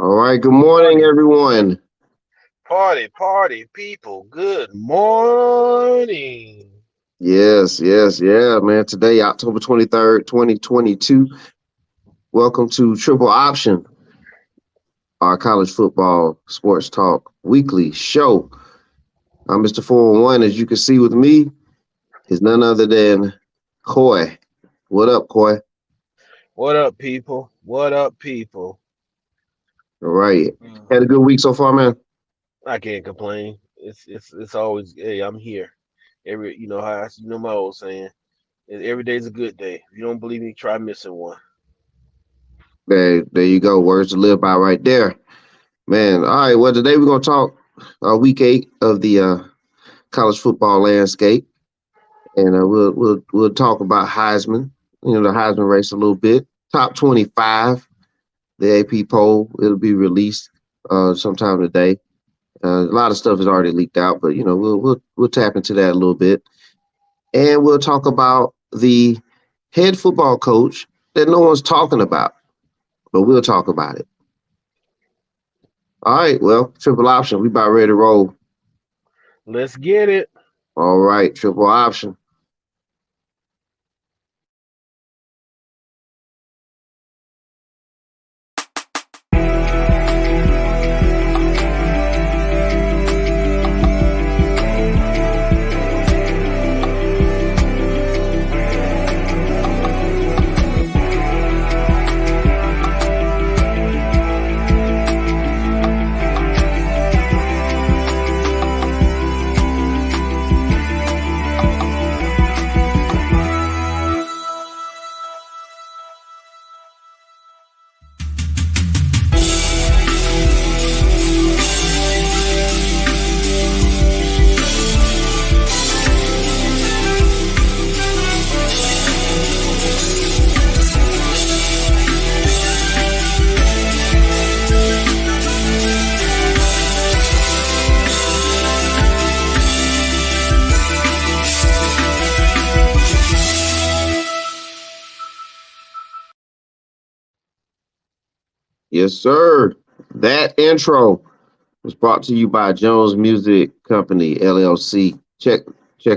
All right. Good morning, everyone. Party, people. Good morning. Yeah, man. Today, October 23rd, 2022. Welcome to Triple Option, our college football sports talk weekly show. I'm Mr. 401. As you can see with me, is none other than Coy. What up, Coy? What up, people? What up, people? All right. Mm, Had a good week so far, man. I can't complain. It's always hey, I'm here. My old saying. Every day's a good day. If you don't believe me, try missing one. There you go. Words to live by right there. Man. All right. Well, today we're going to talk week 8 of the college football landscape. And we'll talk about Heisman, the Heisman race a little bit. Top 25, the AP poll. It'll be released sometime today. A lot of stuff is already leaked out, but we'll tap into that a little bit, and we'll talk about the head football coach that no one's talking about, but we'll talk about it. All right, well, triple option. We about ready to roll. Let's get it. All right, triple option. Yes, sir. That intro was brought to you by Jones Music Company LLC. Check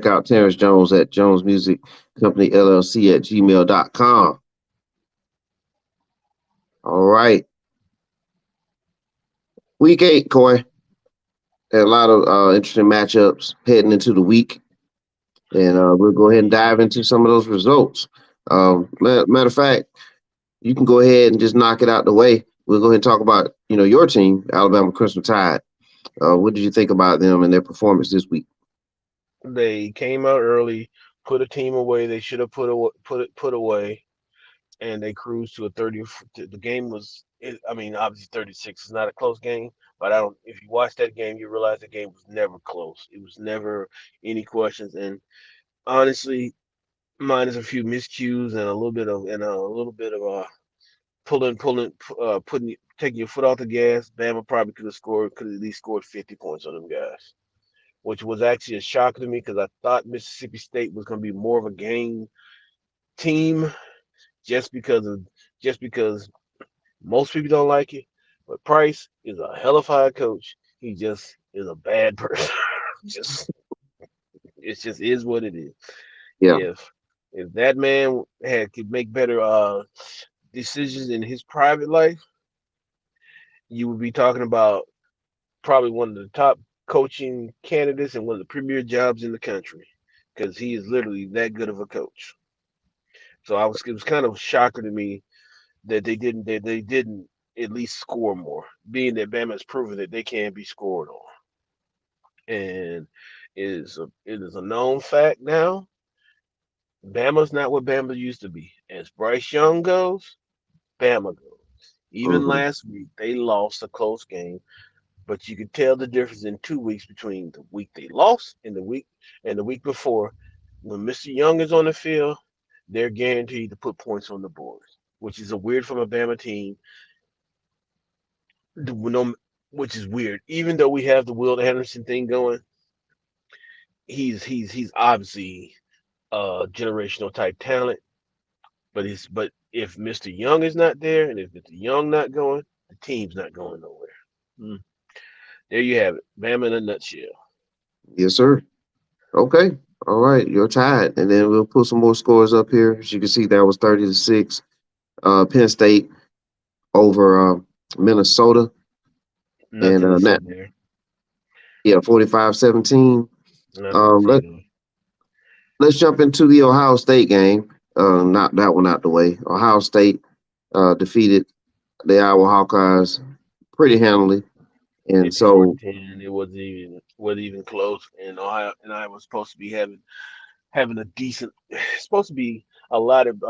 out Terrence Jones at Jones Music Company LLC at gmail.com. All right. Week 8, Coy. Had a lot of interesting matchups heading into the week. And we'll go ahead and dive into some of those results. Matter of fact, you can go ahead and just knock it out the way. We'll go ahead and talk about, your team, Alabama Crimson Tide. What did you think about them and their performance this week? They came out early, put a team away they should have put away, and they cruised to a 30. The game was, I mean, obviously 36 is not a close game, but I don't. If you watch that game, you realize the game was never close. It was never any questions, and honestly, minus a few miscues and a little bit of putting taking your foot off the gas. Bama probably could at least scored 50 points on them guys, which was actually a shock to me because I thought Mississippi State was going to be more of a game team just because of just because most people don't like it. But Price is a hell of a coach. He just is a bad person. just it just is what it is. Yeah. If that man could make better decisions in his private life, you would be talking about probably one of the top coaching candidates and one of the premier jobs in the country because he is literally that good of a coach. So it was kind of a shocker to me that they didn't at least score more, being that Bama has proven that they can be scored on. And it is a known fact now. Bama's not what Bama used to be. As Bryce Young goes, Bama goes. Even Hmm. last week, they lost a close game, but you could tell the difference in 2 weeks between the week they lost and the week before. When Mr. Young is on the field, they're guaranteed to put points on the board, which is a weird from a Bama team. No, which is weird. Even though we have the Will Anderson thing going, he's obviously a generational type talent. But if Mr. Young is not there, and if Mr. Young not going, the team's not going nowhere. Hmm. There you have it. Bama in a nutshell. Yes, sir. Okay. All right. You're tied. And then we'll put some more scores up here. As you can see, that was 30-6. Penn State over Minnesota. And Nothing to see that, there. yeah, 45-17. Nothing to Um, see let, there. let's jump into the Ohio State game. Not that one out the way. Ohio State defeated the Iowa Hawkeyes pretty handily. And 54 so, to 10. It wasn't even close. And I was supposed to be having a decent. It's supposed to be a lot of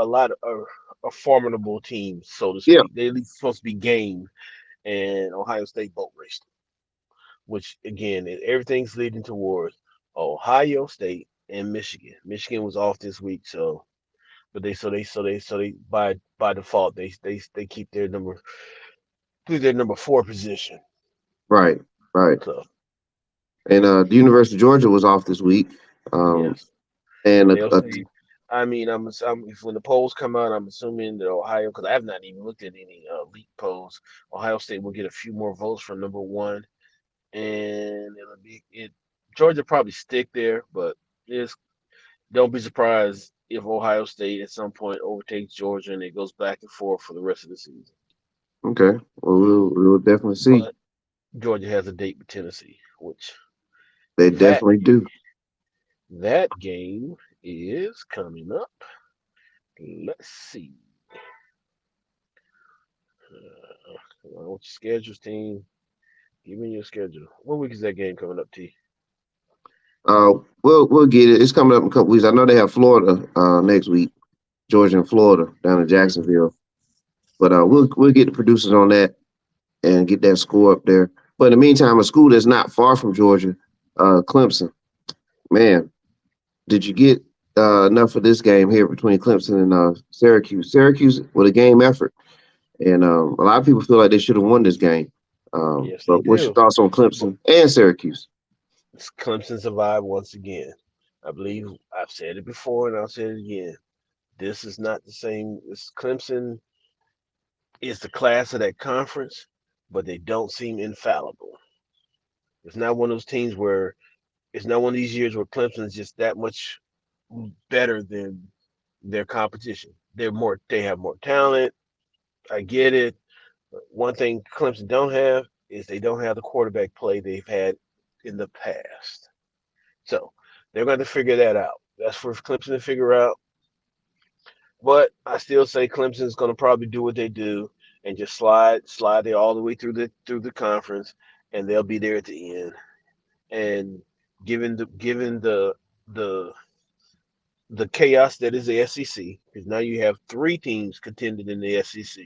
a formidable team, so to yeah, speak. They at least supposed to be game, and Ohio State boat raced them, which again, everything's leading towards Ohio State and Michigan. Michigan was off this week, but they by default they keep their number four position. right, right. So And the University of Georgia was off this week. Um, yes. and They'll say, I mean, if when the polls come out, I'm assuming that Ohio, because I have not even looked at any leak polls, Ohio State will get a few more votes from number one, and it'll be it. Georgia probably stick there, but it's don't be surprised if Ohio State at some point overtakes Georgia and it goes back and forth for the rest of the season. okay, well, we'll definitely see. But Georgia has a date with Tennessee, which They that definitely do. that game is coming up. Let's see. What's your schedules, team? Give me your schedule. What week is that game coming up, T? We'll get it. It's coming up in a couple weeks. I know they have Florida next week, Georgia and Florida down in Hmm. Jacksonville. But we'll get the producers on that and get that score up there. But in the meantime, a school that's not far from Georgia, Clemson. Man, did you get enough of this game here between Clemson and Syracuse? Syracuse with a game effort, and a lot of people feel like they should have won this game. Yes, they But what's your do. thoughts on But Clemson and Syracuse? Clemson survived once again. I believe I've said it before and I'll say it again. This is not the same. Clemson is the class of that conference, but they don't seem infallible. It's not one of those teams where it's not one of these years where Clemson is just that much better than their competition. They have more talent. I get it. One thing Clemson don't have is they don't have the quarterback play they've had in the past. So they're going to figure that out. That's for Clemson to figure out. But I still say Clemson's going to probably do what they do and just slide there all the way through the conference, and they'll be there at the end. And given the the chaos that is the SEC, because now you have three teams contending in the SEC: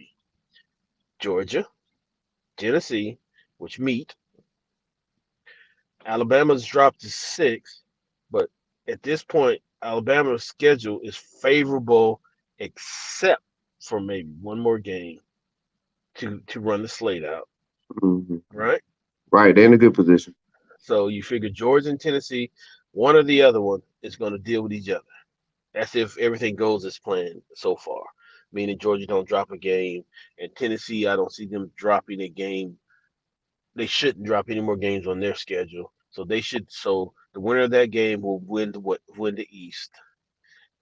Georgia, Tennessee, which meet. Alabama's dropped to six, but at this point, Alabama's schedule is favorable, except for maybe one more game to run the slate out. Mhm. Right. Right, they're in a good position. So you figure Georgia and Tennessee, one or the other one is going to deal with each other. That's if everything goes as planned so far. Meaning Georgia don't drop a game, and Tennessee, I don't see them dropping a game. They shouldn't drop any more games on their schedule. So they should. So the winner of that game will win the East,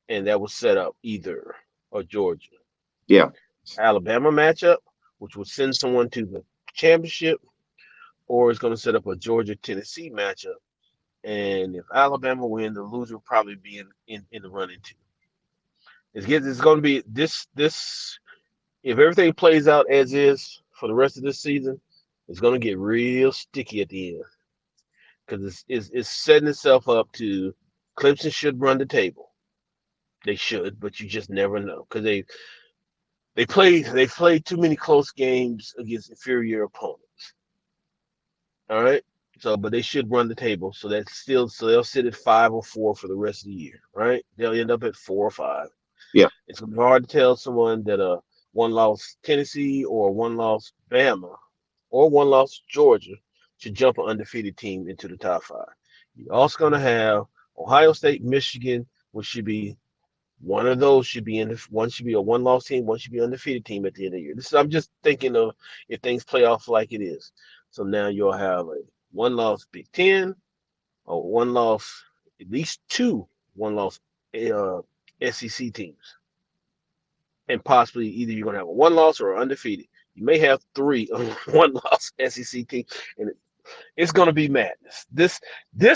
and that will set up either or Georgia, Yeah, Alabama matchup, which would send someone to the championship, or it's going to set up a Georgia Tennessee matchup. And if Alabama win, the loser will probably be in the running too. It's going to be this. If everything plays out as is for the rest of this season, it's going to get real sticky at the end because it's setting itself up to Clemson should run the table. They should, but you just never know because they played too many close games against inferior opponents. All right. So, but they should run the table. So they'll sit at 5 or 4 for the rest of the year. Right. They'll end up at 4 or 5. yeah, It's gonna be hard to tell someone that a one loss Tennessee or one loss Bama or one loss Georgia should jump an undefeated team into the top 5. You're also gonna have Ohio State, Michigan, which should be One of those should be one should be a one-loss team, one should be an undefeated team at the end of the year. This is, I'm just thinking of if things play off like it is. So now you'll have a one-loss Big Ten, or one-loss, at least two one-loss uh, SEC teams, and possibly either you're gonna have a one-loss or undefeated. You may have three one-loss SEC teams, and it's going to be madness. This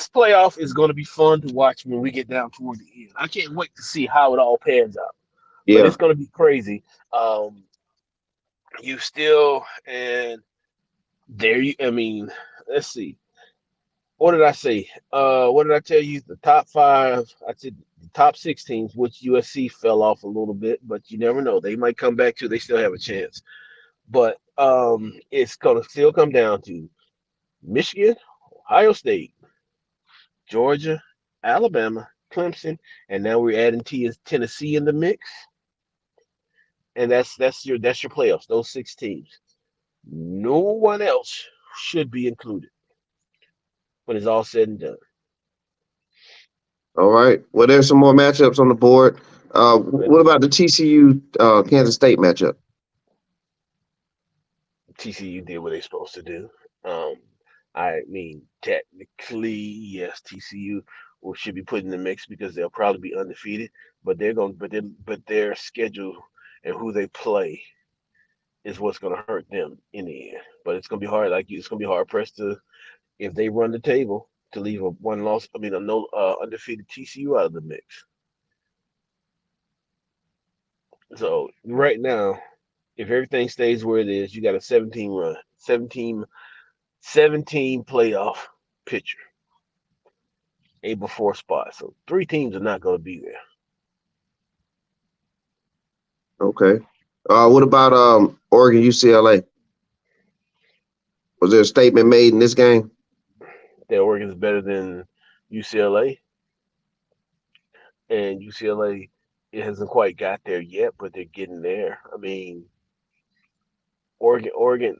playoff is going to be fun to watch when we get down toward the end. I can't wait to see how it all pans out. But Yeah. it's going to be crazy. You still and there you. I mean, let's see. What did I say? What did I tell you? The top five. I said the top six teams, which USC fell off a little bit, but you never know. They might come back too. They still have a chance. But it's going to still come down to Michigan, Ohio State, Georgia, Alabama, Clemson, and now we're adding Tennessee in the mix, and that's your playoffs. Those six teams. No one else should be included when it's all said and done. All right. Well, there's some more matchups on the board. Let's What about the TCU Kansas State matchup? TCU did what they're supposed to do. Um, I mean, technically, yes, TCU should be put in the mix because they'll probably be undefeated, but but their schedule and who they play is what's going to hurt them in the end. But it's going to be hard. It's going to be hard pressed to if they run the table to leave a one loss. I mean, a no undefeated TCU out of the mix. So right now, if everything stays where it is, you got a 17 run, 17 playoff picture, a before spot. So three teams are not going to be there. Okay. What about Oregon UCLA? Was there a statement made in this game? That Oregon's better than UCLA, and UCLA it hasn't quite got there yet, but they're getting there. I mean,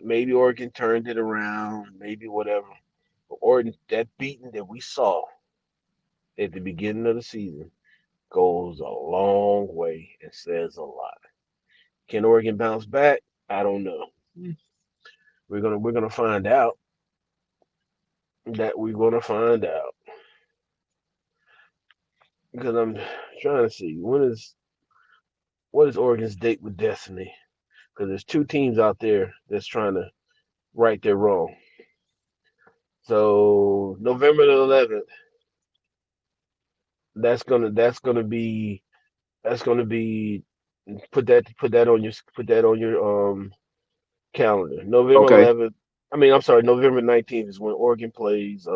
maybe Oregon turned it around, maybe whatever. But Oregon, that beating that we saw at the beginning of the season goes a long way and says a lot. Can Oregon bounce back? I don't know. We're gonna find out. That we're gonna find out because I'm trying to see what is Oregon's date with destiny? Because there's two teams out there that's trying to right their wrong. So November the 11th, that's gonna be put that on your calendar. November Okay. 11th. I mean, I'm sorry, November 19th is when Oregon plays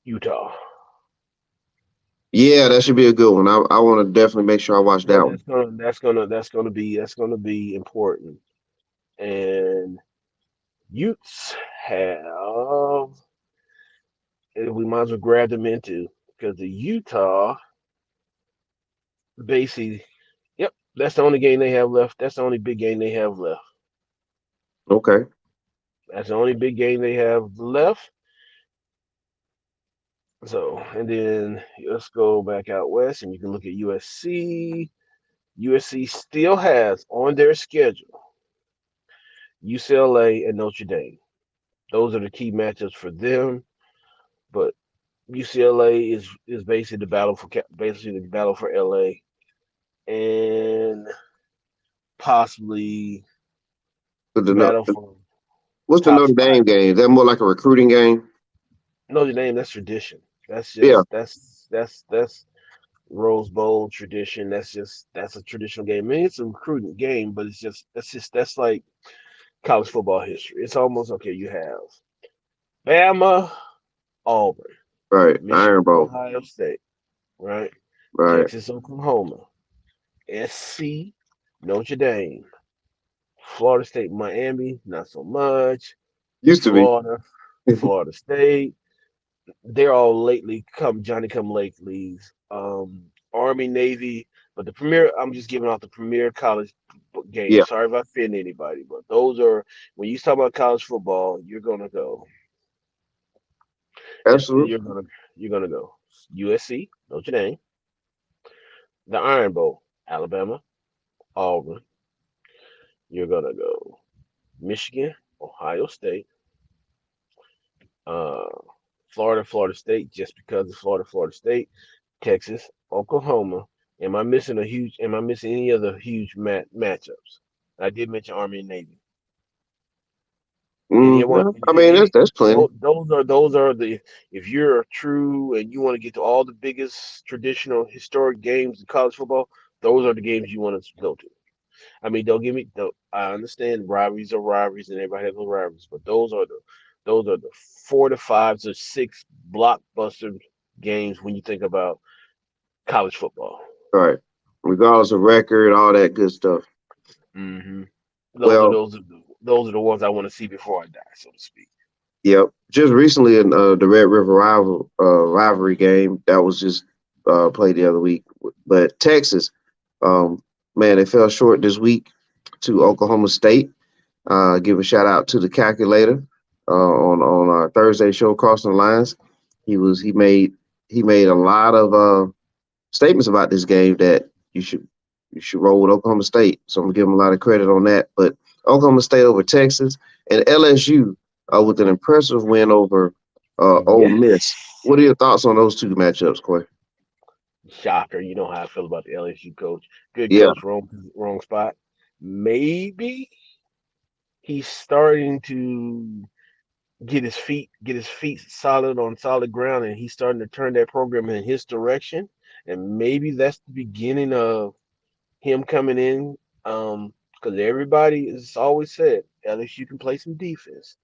Utah. Yeah, that should be a good one. I want to definitely make sure I watch Yeah, that one. that's gonna be important. And Utes have, and we might as well grab them into because the Utah basically, yep, that's the only game they have left. That's the only big game they have left. Okay. That's the only big game they have left. So, and then let's go back out west and you can look at USC. USC still has on their schedule UCLA and Notre Dame. Those are the key matchups for them. But UCLA is basically the battle for LA and possibly But the battle for what's the top Notre spot. Dame game? Is that more like a recruiting game? Notre Dame, that's tradition. That's Yeah, just that's Rose Bowl tradition. That's a traditional game. I mean, it's a recruiting game, but that's like college football history. It's almost okay. You have Bama, Auburn, right. Iron Michigan, Bowl. Ohio State, right? Right. Texas, Oklahoma, SC, Notre Dame, Florida State, Miami, not so much. Used to be. Florida, Florida State. They're all lately come Johnny come latelys. Army, Navy, but the premier. I'm just giving out the premier college Yeah, games. Sorry if I offend anybody, but those are when you talk about college football, you're gonna go. It's absolutely. you're gonna go USC, Notre Dame, The Iron Bowl, Alabama, Auburn. You're gonna go Michigan, Ohio State, uh, Florida, Florida State, just because of Florida, Florida State, Texas, Oklahoma. Am I missing any other huge matchups? I did mention Army and Navy. Anyone? No, I mean that's plenty. Those are the if you're true and you want to get to all the biggest traditional historic games in college football, those are the games you want to go to. I mean, don't give me. I understand rivalries are rivalries and everybody has those rivalries, but those are the 4 to 5 to 6 blockbuster games when you think about college football. All right. Regardless of record, all that good stuff. hmm Those are Well, those are the, those are the ones I want to see before I die, so to speak. yep. Just recently in the Red River rivalry game that was just played the other week, but Texas, um, man, they fell short this week to Oklahoma State. Give a shout out to the calculator on our Thursday show, Crossing the Lines. He made a lot of statements about this game that you should roll with Oklahoma State. So I'm gonna give him a lot of credit on that. But Oklahoma State over Texas and LSU with an impressive win over Ole Yes. Miss. What are your thoughts on those two matchups, Corey? Shocker. You know how I feel about the LSU coach. Good Yeah, coach, wrong spot. Maybe he's starting to get his feet solid on solid ground, and he's starting to turn that program in his direction. And maybe that's the beginning of him coming in. Because everybody has always said LSU can play some defense,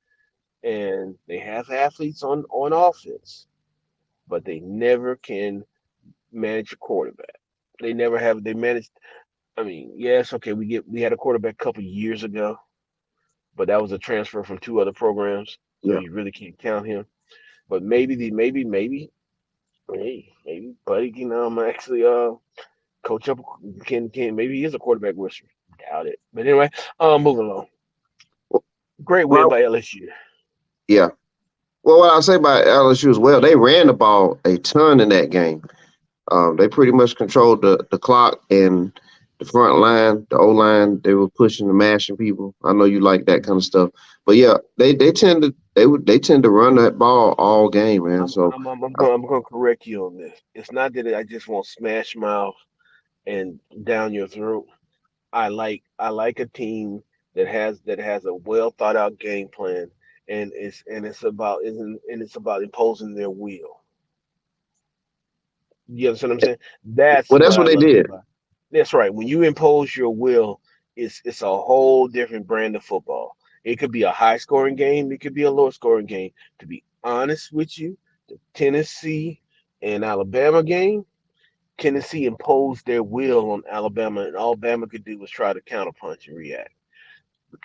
and they have athletes on offense, but they never can manage a quarterback. They never have. They managed. I mean, yes, okay, we had a quarterback a couple years ago, but that was a transfer from 2 other programs, so yeah. you really can't count him. But maybe Buddy can actually coach up can maybe he is a quarterback whisperer. Doubt it. But anyway, moving along. Great win Well, by LSU. yeah. Well, what I'll say about LSU as well, they ran the ball a ton in that game. They pretty much controlled the clock and the front line, the O line. They were pushing and mashing people. I know you like that kind of stuff, but yeah, they tend to run that ball all game, man. I'm So I'm I'm, I'm uh, going I'm going to correct you on this. It's not that I just want smash mouth and down your throat. I like a team that has a well thought out game plan, and it's about imposing their will. You understand what I'm saying? That's well, what that's I what they love did. about. That's right. When you impose your will, it's a whole different brand of football. It could be a high scoring game. It could be a low scoring game. To be honest with you, the Tennessee and Alabama game, Tennessee imposed their will on Alabama, and all Alabama could do was try to counterpunch and react.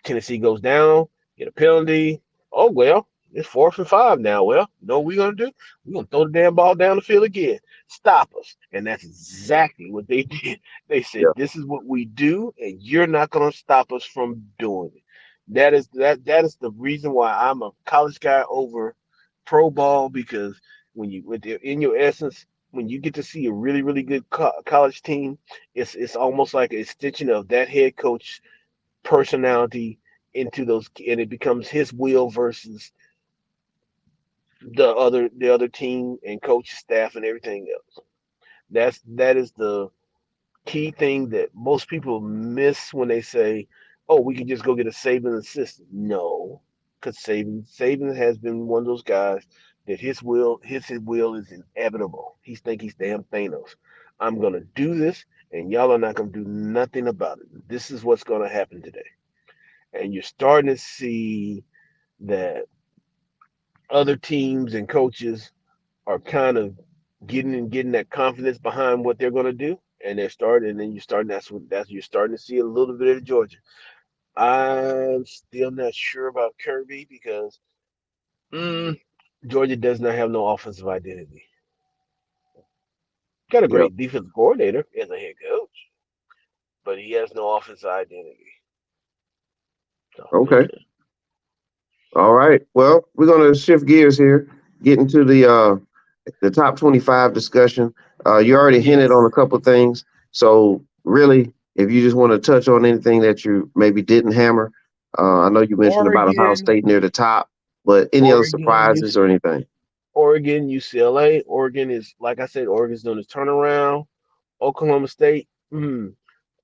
Tennessee goes down, get a penalty. Oh well, it's 4th and 5 now. Well, you know what we're gonna do? We're gonna throw the damn ball down the field again. Stop us. And that's exactly what they did. They Yeah, said, this is what we do, and you're not gonna stop us from doing it. That is the reason why I'm a college guy over pro ball, because in your essence, when you get to see a really really good college team, it's almost like an extension of that head coach personality into those, and it becomes his will versus the other team and coach staff and everything else. That is the key thing that most people miss when they say, "Oh, we can just go get a Saban assistant." No, because Saban has been one of those guys that his will is inevitable. He's damn Thanos. I'm gonna do this, and y'all are not gonna do nothing about it. This is what's gonna happen today, and you're starting to see that other teams and coaches are kind of getting that confidence behind what they're going to do, and and then you're starting to see a little bit of Georgia. I'm still not sure about Kirby because mm, Georgia does not have no offensive identity. Got a yeah. great defensive coordinator as a head coach, but he has no offensive identity. So Okay. All right. Well, we're gonna shift gears here, get into the top 25 discussion. You already hinted yes, on a couple of things. So really, if you just want to touch on anything that you maybe didn't hammer, I know you mentioned about Ohio Oregon, State near the top, but any other Oregon, surprises or anything? Oregon, UCLA. Oregon is, like I said, Oregon's doing his turnaround. Oklahoma State,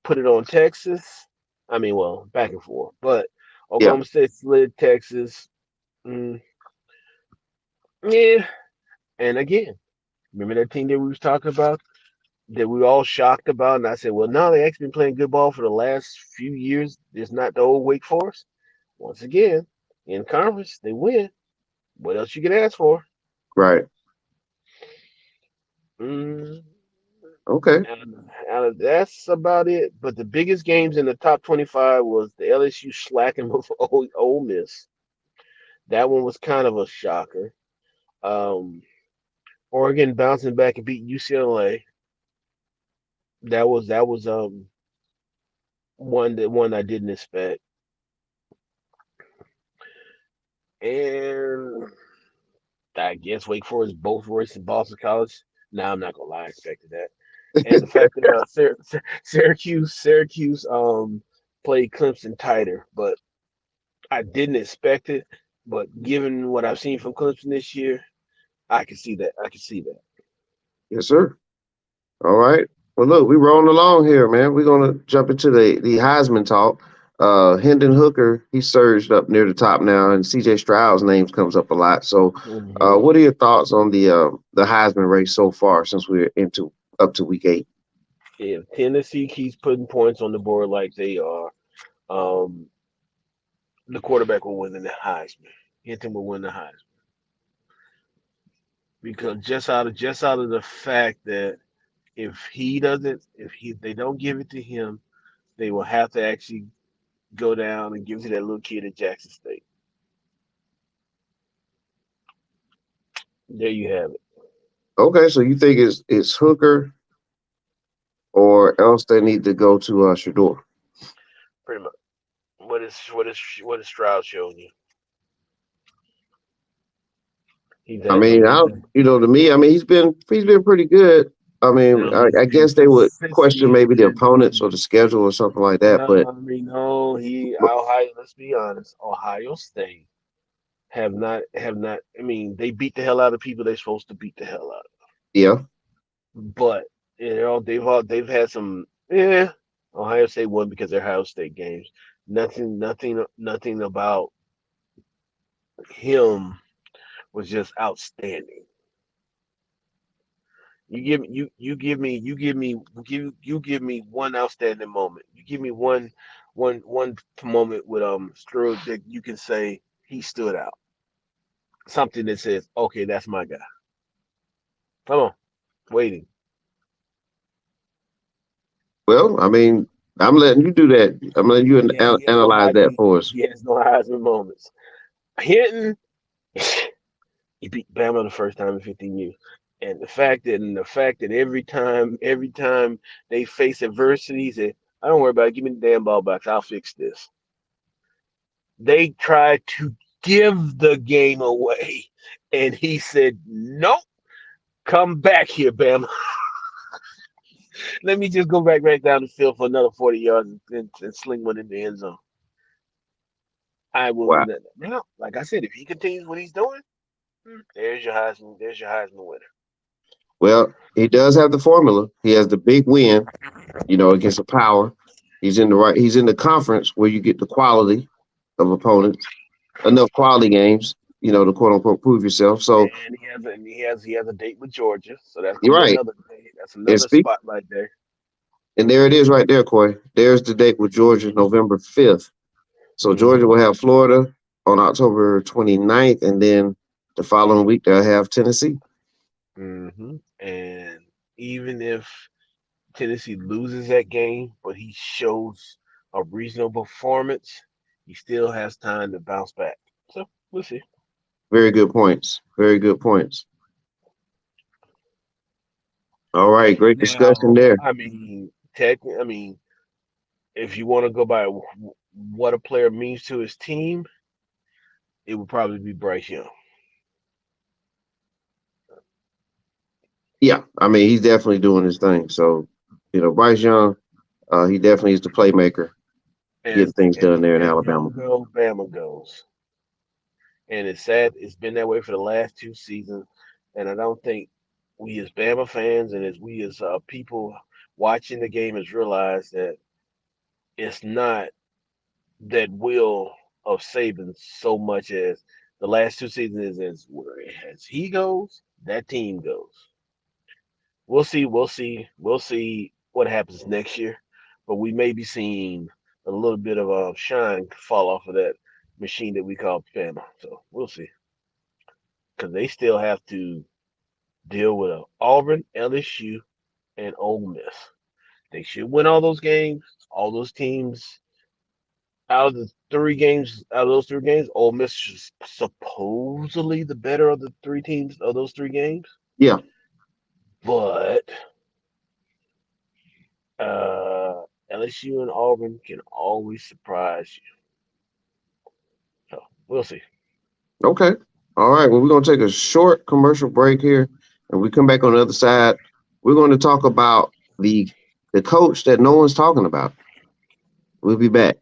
put it on Texas. I mean, well, back and forth, but Yeah, Oklahoma State slid Texas. Mm, yeah, and again, remember that team that we was talking about that we were all shocked about, and I said, well, no, they actually been playing good ball for the last few years. It's not the old Wake Forest. Once again, in conference, they win. What else you can ask for? right. Mm, Okay. and that's about it. But the biggest games in the top 25 was the LSU slacking with Ole Miss. That one was kind of a shocker. Um, Oregon bouncing back and beat UCLA. That was one I didn't expect. And I guess Wake Forest, both Royce and Boston College. Now I'm not gonna lie, I expected that. And the fact that Syracuse played Clemson tighter, but I didn't expect it. But given what I've seen from Clemson this year, I can see that. I can see that. Yes, sir. All right. Well, look, we rolling along here, man. We're gonna jump into the Heisman talk. Hendon Hooker, he surged up near the top now, and C.J. Stroud's name comes up a lot. So, Hmm. what are your thoughts on the Heisman race so far since we're into up to week 8? If Tennessee keeps putting points on the board like they are, um, the quarterback will win the Heisman. Hinton will win the Heisman because just out of the fact that if he doesn't, if they don't give it to him, they will have to actually go down and give it to that little kid at Jackson State. There you have it. Okay, so you think it's Hooker or else they need to go to Shador? Pretty much. What is Stroud showing you? He's I had mean, some. I He's don't, had, to me, I mean, he's been pretty good. I mean, no, he's I been guess they would consistent. question He's maybe the been opponents or the schedule or something like that, no. but I mean, no. He but Ohio. Let's be honest. Ohio State have not. I mean, they beat the hell out of people they're supposed to beat the hell out of. yeah. But they've had some. Yeah, Ohio State won because they're Ohio State games. Nothing about him was just outstanding. You give me one outstanding moment. You give me one moment with Strode that you can say he stood out. Something that says, okay, that's my guy. Come on, waiting. Well, I mean, I'm letting you do that. I'm letting you He has no analyze high. that He, for us. he has no Heisman moments. Hinton, he beat Bama the first time in 15 years. And the fact that every time they face adversity, he said, I don't worry about it. Give me the damn ball back. I'll fix this. They tried to give the game away, and he said, "Nope, come back here, Bama. Let me just go back right down the field for another 40 yards and sling one in the end zone." I will. Wow. Now, like I said, if he continues what he's doing, there's your Heisman. There's your Heisman winner. Well, he does have the formula. He has the big win, against a power. He's in the conference where you get the quality of opponents, enough quality games, to quote unquote prove yourself. So And he has a date with Georgia, so that's you're gonna be right. another date. That's And another speak spotlight there. and there it is right there, Corey. There's the date with Georgia, November 5th. So Georgia Hmm. will have Florida on October 29th, and then the following week they'll have Tennessee. And even if Tennessee loses that game, but he shows a reasonable performance, he still has time to bounce back. So we'll see. Very good points. Very good points. All right, great discussion Now, there. if you want to go by what a player means to his team, it would probably be Bryce Young. Yeah, I mean he's definitely doing his thing. So Bryce Young, he definitely is the playmaker, getting as things done there in as Alabama. young girl Bama goes. And it's sad. It's been that way for the last 2 seasons, and I don't think we as Bama fans and as we as people watching the game has realized that it's not that will of Saban so much as the last 2 seasons is as he goes, that team goes. We'll see. We'll see. We'll see what happens next year, but we may be seeing a little bit of a shine fall off of that machine that we call Bama. So we'll see because they still have to deal with Auburn, LSU, and Ole Miss. They should win all those games. All those teams out of those 3 games, Ole Miss is supposedly the better of the 3 teams of those 3 games. Yeah. But LSU and Auburn can always surprise you. So we'll see. Okay. All right. Well, we're going to take a short commercial break here, and we come back on the other side. We're going to talk about the coach that no one's talking about. We'll be back.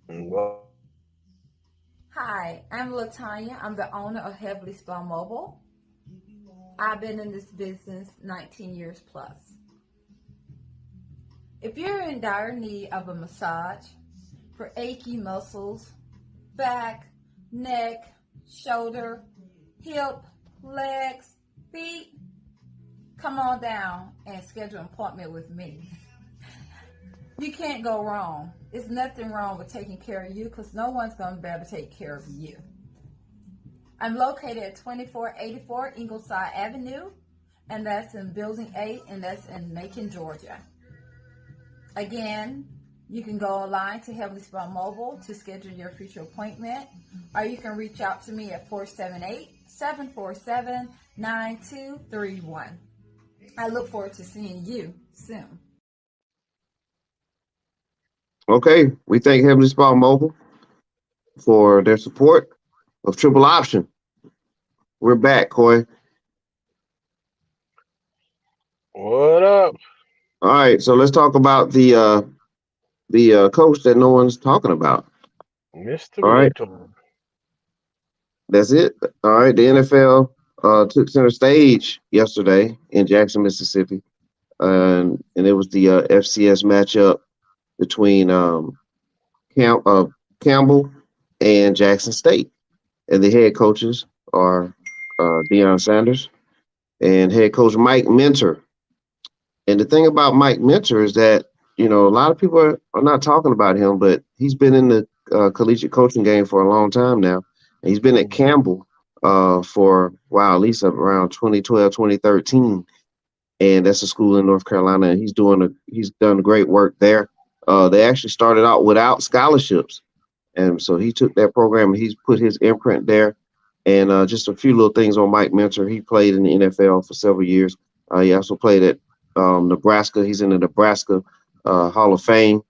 Well, Hi, I'm Latanya. I'm the owner of Heavily Spa Mobile. I've been in this business 19 years plus. If you're in dire need of a massage for achy muscles, back, neck, shoulder, hip, legs, feet, come on down and schedule an appointment with me. You can't go wrong. There's nothing wrong with taking care of you because no one's going to be able to take care of you. I'm located at 2484 Ingleside Avenue, and that's in Building 8, and that's in Macon, Georgia. Again, you can go online to Heavily Spa Mobile to schedule your future appointment, or you can reach out to me at 478-747-9231. I look forward to seeing you soon. Okay. We thank Heavenly Spa Mobile for their support of Triple Option. We're back, Coy. what up, All right. So let's talk about the coach that no one's talking about. Mr. All right. Mentor? That's it. All right. The NFL took center stage yesterday in Jackson, Mississippi. And it was the FCS matchup between Campbell and Jackson State. And the head coaches are Deion Sanders and head coach Mike Minter. And the thing about Mike Minter is that, a lot of people are not talking about him, but he's been in the collegiate coaching game for a long time now. And he's been at Campbell for, wow, at least around 2012, 2013. And that's a school in North Carolina. And he's done great work there. They actually started out without scholarships. And so he took that program and he's put his imprint there. And just a few little things on Mike Minter. He played in the NFL for several years. He also played at Nebraska. He's in the Nebraska Hall of Fame.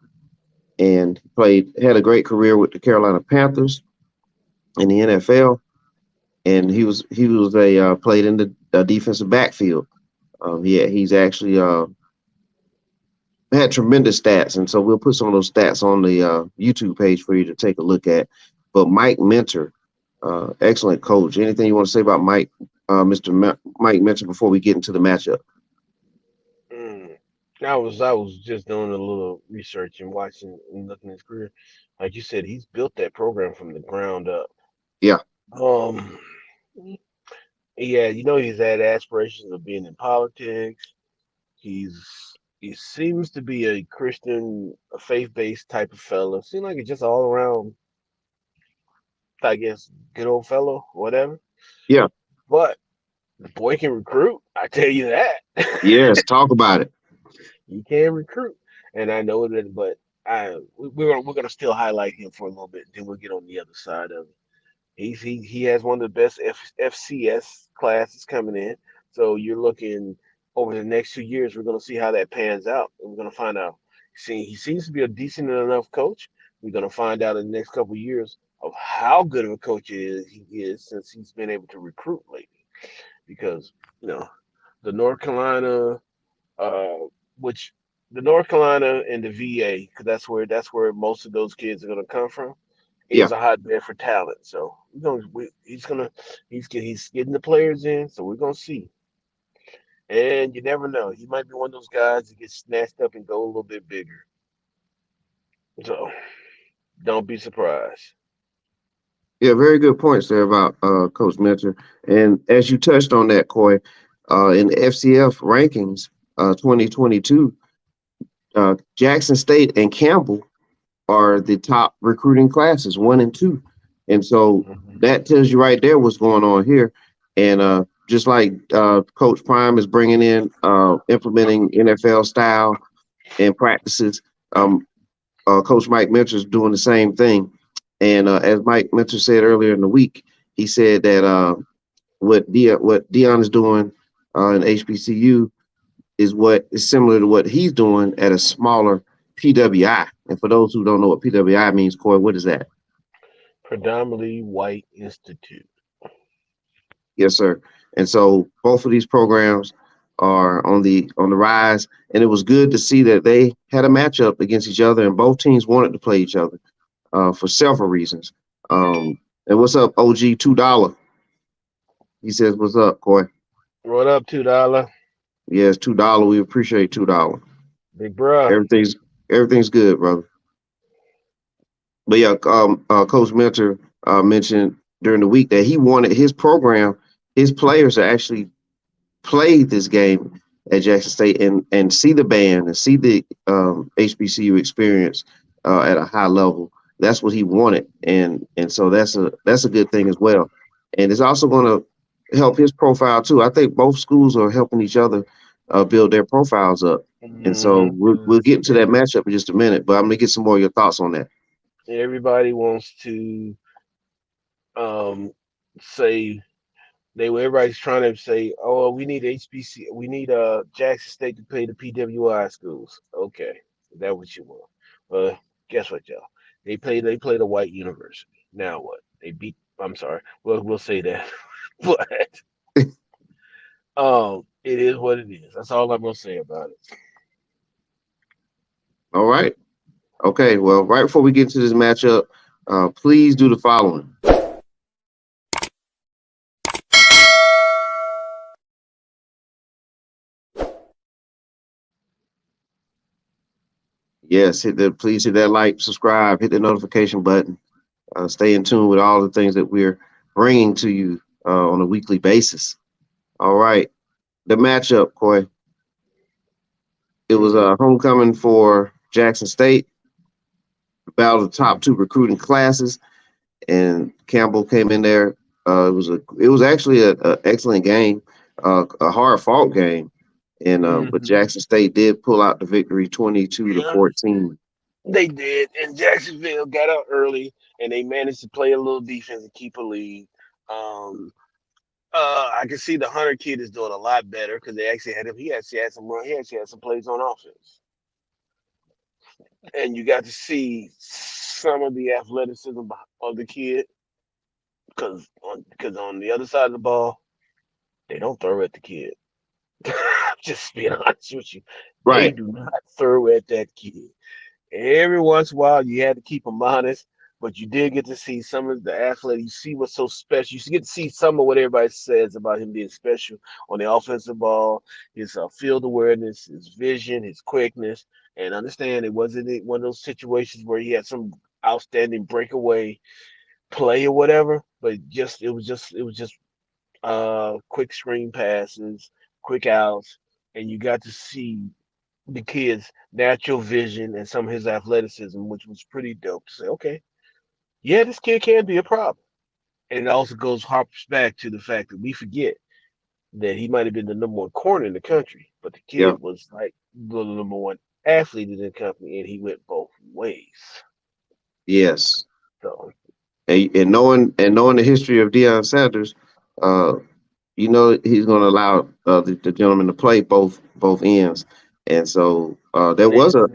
And had a great career with the Carolina Panthers in the NFL. And he played in the defensive backfield. He's actually had tremendous stats, and so we'll put some of those stats on the YouTube page for you to take a look at. But Mike Minter, excellent coach. Anything you want to say about Mike Minter before we get into the matchup? I was just doing a little research and watching and looking at his career. Like you said, he's built that program from the ground up. Yeah. Yeah, he's had aspirations of being in politics. He seems to be a Christian, a faith-based type of fella. Seems like it's just all around, I guess, good old fellow, whatever. Yeah. But the boy can recruit. I tell you that. Yes. Talk about it. He can recruit, and I know that. But we're gonna still highlight him for a little bit, then we'll get on the other side of it. He has one of the best FCS classes coming in. So you're looking over the next 2 years, we're gonna see how that pans out, and we're gonna find out. See, he seems to be a decent enough coach. We're gonna find out in the next couple of years of how good of a coach he is since he's been able to recruit lately. Because you know the North Carolina, uh, which the North Carolina and the VA, because that's where most of those kids are gonna come from Yeah, is a hotbed for talent. So he's getting the players in. So we're gonna see. And you never know. He might be one of those guys that gets snatched up and go a little bit bigger. So don't be surprised. yeah, very good points there about Coach Mentor. And as you touched on that, Coy, in the FCF rankings, 2022, Jackson State and Campbell are the top recruiting classes, 1 and 2. And so Mhm. that tells you right there what's going on here. And just like Coach Prime is bringing in, implementing NFL style and practices, um, Coach Mike Mentor is doing the same thing. And as Mike Mentor said earlier in the week, he said that what Dion is doing in HBCU is what is similar to what he's doing at a smaller PWI. And for those who don't know what PWI means, Corey, what is that? Predominantly white institute. Yes, sir. And so both of these programs are on the rise, and it was good to see that they had a matchup against each other, and both teams wanted to play each other for several reasons. And what's up, OG $2? He says, "What's up, Corey?" What up, $2? Yes, $2. We appreciate $2. Big bruh. Everything's good, brother. But yeah, Coach Mentor mentioned during the week that he wanted his program, his players to actually play this game at Jackson State and see the band and see the HBCU experience at a high level. That's what he wanted, and so that's a good thing as well. And it's also going to help his profile too. I think both schools are helping each other build their profiles up. And so we'll get into that And matchup in just a minute. But I'm gonna get some more of your thoughts on that. everybody wants to um say everybody's trying to say, oh, we need HBC, we need Jackson State to pay the PWI schools. Okay, is that what you want? Well, guess what, y'all? They played a white university. Now what? They beat. I'm sorry. Well, we'll say that, but it is what it is. That's all I'm gonna say about it. All right. Okay. Well, right before we get to this matchup, please do the following. Yes, please hit that like, subscribe, hit the notification button. Stay in tune with all the things that we're bringing to you on a weekly basis. All right, the matchup, Coy. It was Hmm. a homecoming for Jackson State, battle of the top two recruiting classes, and Campbell came in there. It was actually a excellent game, a hard fought game, and but Hmm. Jackson State did pull out the victory, 22 to Yeah, 14. they did, and Jacksonville got out early, and they managed to play a little defense and keep a lead. Um, I can see the Hunter kid is doing a lot better because they actually had him. He actually had some run. He actually had some plays on offense, and you got to see some of the athleticism of the kid because on the other side of the ball, they don't throw at the kid. Just being honest with you, they Right. do not throw at that kid. Every once in a while, you had to keep them honest, but you did get to see some of the athlete. You see what's so special. You get to see some of what everybody says about him being special on the offensive ball, his field awareness, his vision, his quickness, and understand it wasn't one of those situations where he had some outstanding breakaway play or whatever, but it was just quick screen passes, quick outs, and you got to see the kid's natural vision and some of his athleticism, which was pretty dope to say, okay, yeah, this kid can be a problem. And it also goes harps back to the fact that we forget that he might have been the number one corner in the country, but the Yeah. kid was like the number one athlete in the company, and he went both ways. Yes. So And knowing the history of Deion Sanders, uh, he's going to allow the gentleman to play both ends, and so there and was a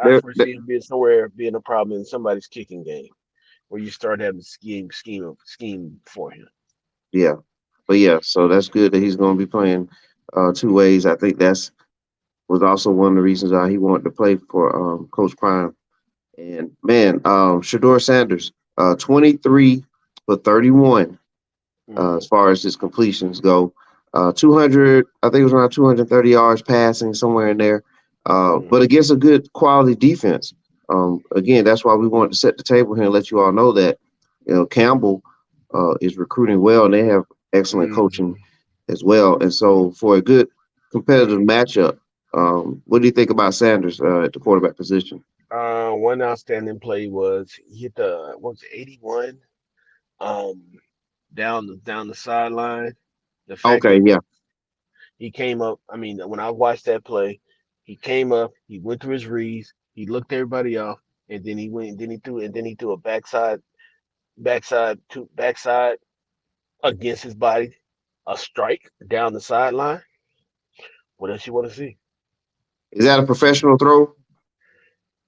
I foresee him being somewhere being a problem in somebody's kicking game where you start having to scheme for him. yeah, but yeah, so that's good that he's going to be playing two ways. I think that's was also one of the reasons why he wanted to play for Coach Prime. And man, Shador Sanders, 23 for 31 as Hmm. far as his completions go. 200, I think it was around 230 yards passing, somewhere in there. But Hmm. against a good quality defense. Again, that's why we wanted to set the table here and let you all know that Campbell is recruiting well, and they have excellent coaching Hmm. as well. And so, for a good competitive matchup, what do you think about Sanders at the quarterback position? One outstanding play was he hit the what was it, 81 um down the sideline. The fact Okay, that yeah. he came up, I mean, when I watched that play, he came up, he went through his reads, he looked everybody off, and then he threw a backside against his body, a strike down the sideline. What else you want to see? Is that a professional throw?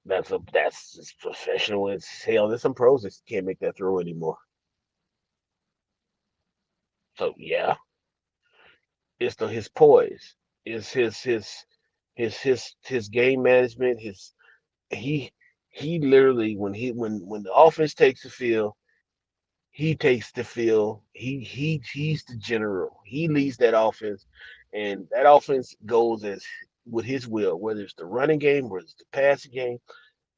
That's as professional as hell. There's some pros that can't make that throw anymore. So yeah, it's his poise, is his game management. He he literally when the offense takes the field, he takes the field. He's the general. He leads that offense, and that offense goes as with his will. Whether it's the running game, whether it's the passing game,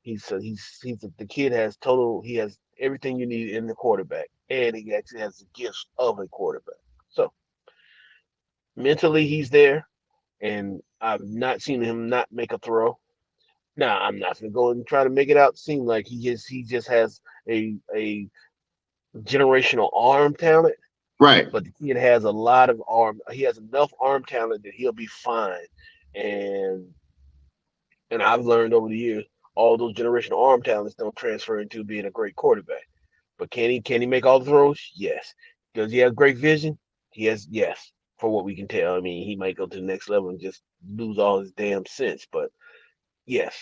he's the kid has total. He has everything you need in the quarterback, and he actually has the gifts of a quarterback. So mentally, he's there, and I've not seen him not make a throw. Now, I'm not gonna go and try to make it out seem like he just has a generational arm talent, Right. but the kid has a lot of arm. He has enough arm talent that he'll be fine. And and I've learned over the years, all those generational arm talents don't transfer into being a great quarterback. But can he make all the throws? Yes. Does he have great vision? He has, yes. For what we can tell, I mean, he might go to the next level and just lose all his damn sense. But yes,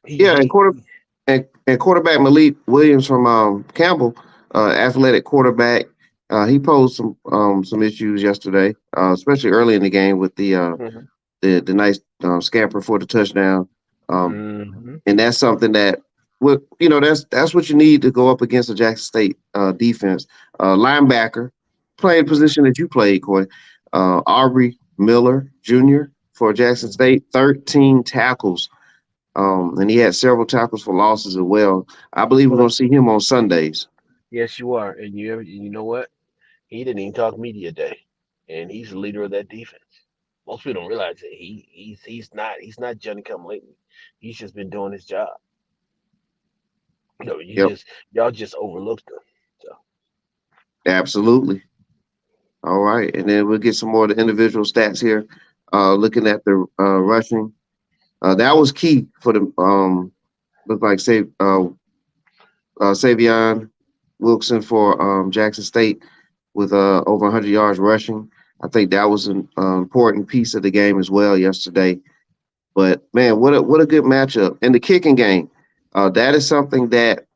he Yeah, and he. quarter and quarterback Malik Williams from Campbell, athletic quarterback. He posed some issues yesterday, especially early in the game with Mhm. the nice scamper for the touchdown. Um, Mhm. and that's something that that's what you need to go up against a Jackson State defense. Linebacker, playing Mhm. position that you played, Coy. Aubrey Miller Jr. for Jackson Mhm. State, 13 tackles, and he had several tackles for losses as well. I believe we're Well, going to see him on Sundays. yes, you are, and you know what? He didn't even talk media day, and he's the leader of that defense. Most people don't realize that he's not Johnny come lately. He's just been doing his job. No, Yep, y'all just overlooked him. So absolutely. All right, and then we'll get some more of the individual stats here. Looking at the rushing, that was key for the look like say Savion Wilson for Jackson State with over 100 yards rushing. I think that was an important piece of the game as well yesterday. But man, what a good matchup! And the kicking game, that is something that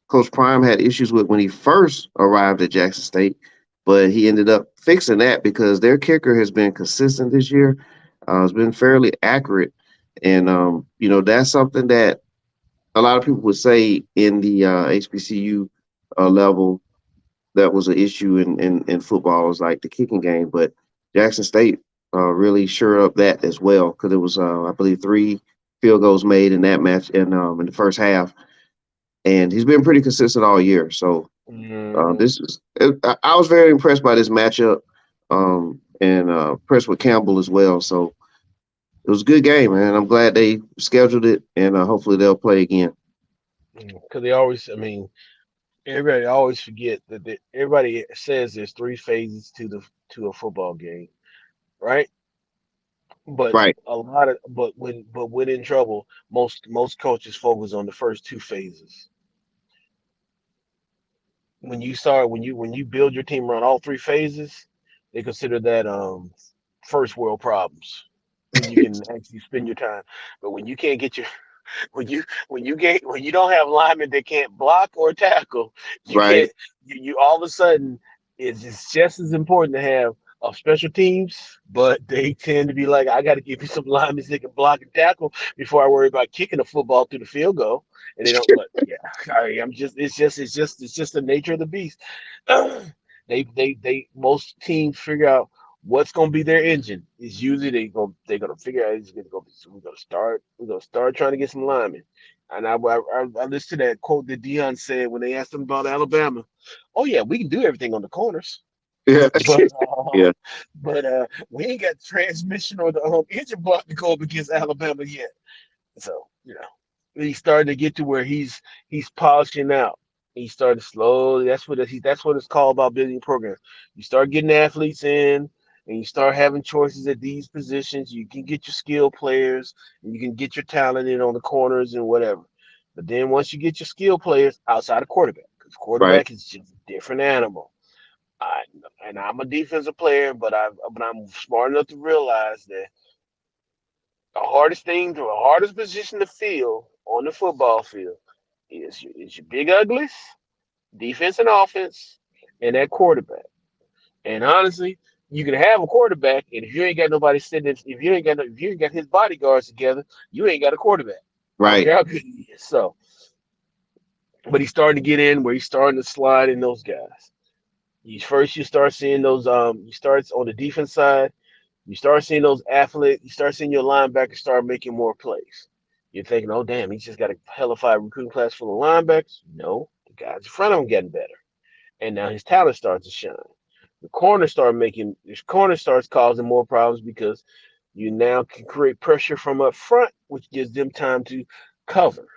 Coach Prime had issues with when he first arrived at Jackson State, but he ended up fixing that because their kicker has been consistent this year. It's been fairly accurate, and that's something that a lot of people would say in the HBCU level that was an issue in football is like the kicking game, but Jackson State really sure up that as well because it was I believe 3 field goals made in that match in the first half, and he's been pretty consistent all year. So hmm this is I was very impressed by this matchup, and impressed with Campbell as well. So it was a good game, man. I'm glad they scheduled it, and hopefully they'll play again. because they always, I mean, everybody always forget that everybody says there's three phases to a football game, right? But Right. when in trouble, most coaches focus on the first two phases. When you build your team around all three phases, they consider that first world problems when you can actually spend your time. But when you can't get your when you don't have linemen that can't block or tackle, you Right. can't you all of a sudden it's just as important to have special teams, but they tend to be like, I got to give you some linemen that can block and tackle before I worry about kicking the football through the field goal. And they don't. But yeah, I'm just it's just the nature of the beast. They most teams figure out what's going to be their engine. Is usually they're gonna figure out it's gonna go. So we're gonna start trying to get some linemen. And I listened to that quote that Dion said when they asked him about Alabama. Oh yeah, we can do everything on the corners, Yeah. but Yeah. we ain't got transmission or the engine block to go up against Alabama yet. So, he's starting to get to where he's polishing out. He started slowly. That's what it's called about building a program. You start getting athletes in, and you start having choices at these positions. You can get your skill players, and you can get your talent in on the corners and whatever. But then once you get your skill players outside of quarterback, because Right. quarterback is just a different animal. I and I'm a defensive player, but I'm smart enough to realize that the hardest position to fill on the football field is your big uglies, defense and offense, and that quarterback. And honestly, you can have a quarterback, and if you ain't got nobody sitting, if you ain't got his bodyguards together, you ain't got a quarterback. I don't Right. care how good he is. So, but he's starting to get in where he's starting to slide in those guys. You start seeing those. You start on the defense side. You start seeing those athletes. You start seeing your linebackers start making more plays. You're thinking, oh damn, he's just got a hellified recruiting class full of linebackers. No, the guys in front of him getting better, and now his talent starts to shine. The corner starts causing more problems because you now can create pressure from up front, which gives them time to cover,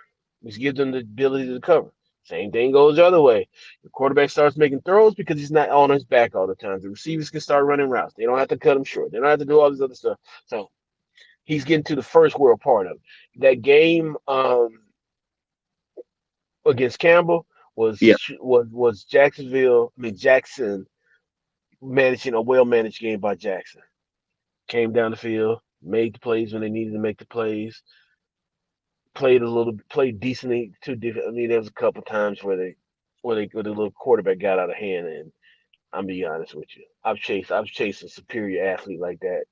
which gives them the ability to cover. Same thing goes the other way. The quarterback starts making throws because he's not on his back all the time. The receivers can start running routes. They don't have to cut him short. They don't have to do all this other stuff. So he's getting to the first world part of it. That game against Campbell Yeah. was Jacksonville. I mean Jackson managing a well managed game by Jackson. Came down the field, made the plays when they needed to make the plays, played decently. I mean, there was a couple times where the little quarterback got out of hand, and I'm be honest with you, I've chased a superior athlete like that.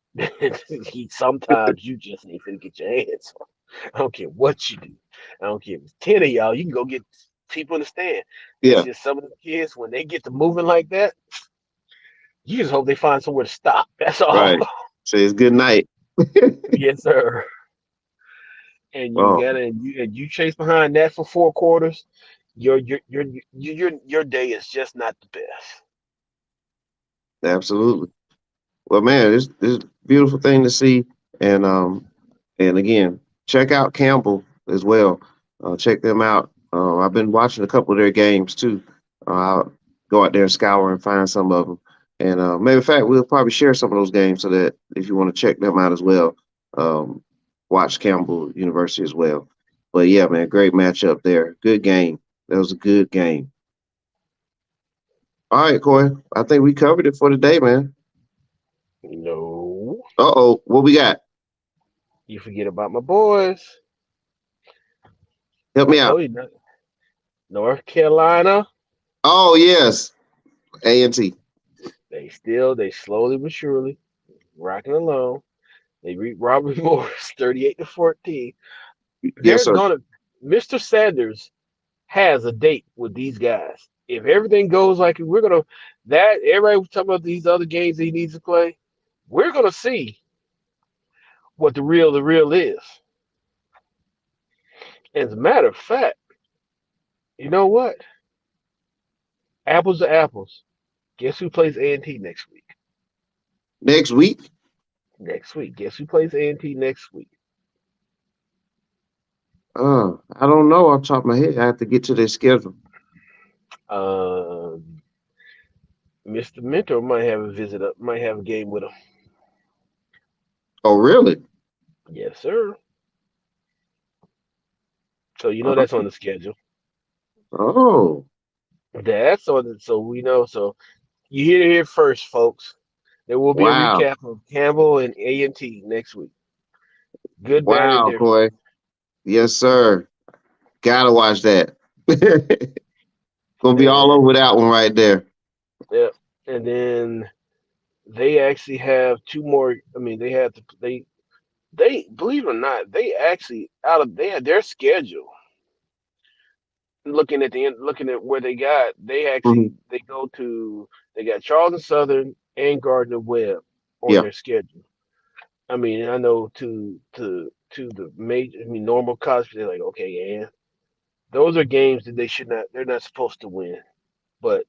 Sometimes you just need to get your hands on. I don't care what you do. I don't care if it's 10 of y'all. You can go get people in the stand. It's Yeah. just some of the kids when they get to moving like that, you just hope they find somewhere to stop. That's all. Right. Says good night. Yes, sir. And you Oh, gotta and you chase behind that for 4 quarters, your day is just not the best. absolutely. Well, man, it's a beautiful thing to see, and and again, check out Campbell as well. Check them out. I've been watching a couple of their games too. I'll go out there and scour and find some of them. And maybe, in fact, we'll probably share some of those games so that if you want to check them out as well, um, watch Campbell University as well. But yeah, man, great matchup there. Good game. That was a good game. All right, Corey. I think we covered it for today, man. No, What we got? you forget about my boys. Help I me out. told you, North Carolina. Oh yes, A&T. They slowly but surely rocking along. They beat Robert Morris 38-14. Yes, They're sir. gonna. Mr. Sanders has a date with these guys. If everything goes like we're gonna, that everybody was talking about these other games he needs to play. We're gonna see what the real is. As a matter of fact, you know what? Apples to apples. Guess who plays A&T next week? Next week. Next week. Guess who plays A&T next week? I don't know off the top of my head. I have to get to their schedule. Um, Mr. Mentor might have a visit up, might have a game with him. Oh, really? Yes, sir. So Oh, that's on the schedule. oh, That's on the, so we know. So you hear it here first, folks. There will be a wow. recap of Campbell and A&T next week. Good, bad, and Wow, different. Coy. Yes, sir. Gotta watch that. Gonna be all And over that one right there. yeah, and then they actually have two more. I mean, they have to they believe it or not, they actually out of they had their schedule. Looking at the end, looking at where they got, Hmm. they go to they got Charleston Southern and Gardner Webb on Yeah. their schedule. I mean, I know to the major, I mean, normal college, they're like, okay, yeah, those are games that they're not supposed to win. But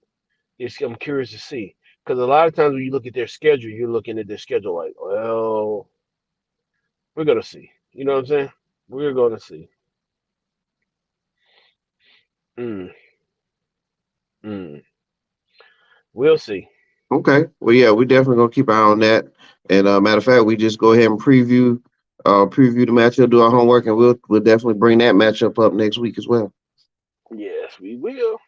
I'm curious to see because a lot of times when you look at their schedule, you're looking at their schedule like, well, we're gonna see. You know what I'm saying? We're gonna see. Mm, mm. We'll see. Okay. Well, yeah, we definitely gonna keep an eye on that. And matter of fact, we just go ahead and preview the matchup, do our homework, and we'll definitely bring that matchup up next week as well. Yes, we will.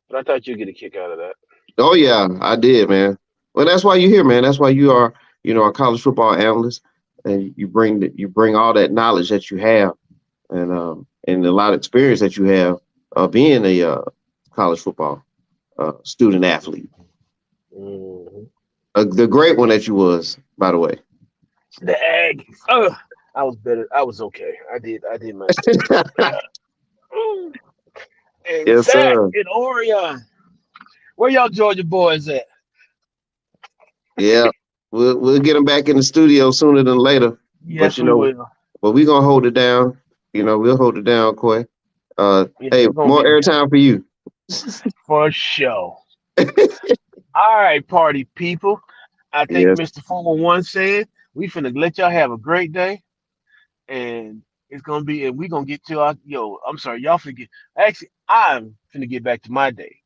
But I thought you'd get a kick out of that. Oh yeah, I did, man. Well, that's why you're here, man. That's why you are, a college football analyst, and you bring all that knowledge that you have, and a lot of experience that you have, being a college football student athlete, Hmm. the great one that you was, by the way. The egg. Oh, I was better. I was okay. I did my thing. Mm. And Yes, Zack sir. and Orreaion. Where y'all Georgia boys at? Yeah, we'll get them back in the studio sooner than later. But Yes, we will. but we gonna hold it down. We'll hold it down, Coy. Yeah, Hey, we're gonna more get it airtime for you. for sure. All right, party people. I think Yes. Mr. 411 said we finna let y'all have a great day, and it's gonna be, and we gonna get to our yo. I'm sorry, y'all forget. Actually, I'm finna get back to my day.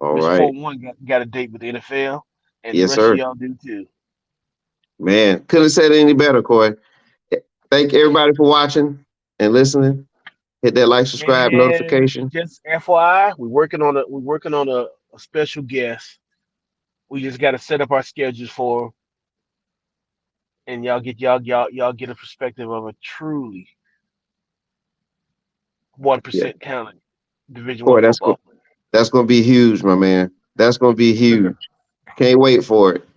All Mr. right. 411 got a date with the NFL, and the Yes, rest of sir. y'all do too. Man, couldn't have said it any better, Coy. Thank everybody for watching and listening. Hit that like, subscribe, And notification. just FYI, we're working on a special guest. We just got to set up our schedules for, and y'all get a perspective of a truly Yeah, 1% talent Division One Coy, football player. that's gonna be huge, my man. That's gonna be huge. Can't wait for it.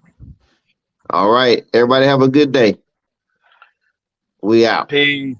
All right, everybody have a good day. We out. Peace.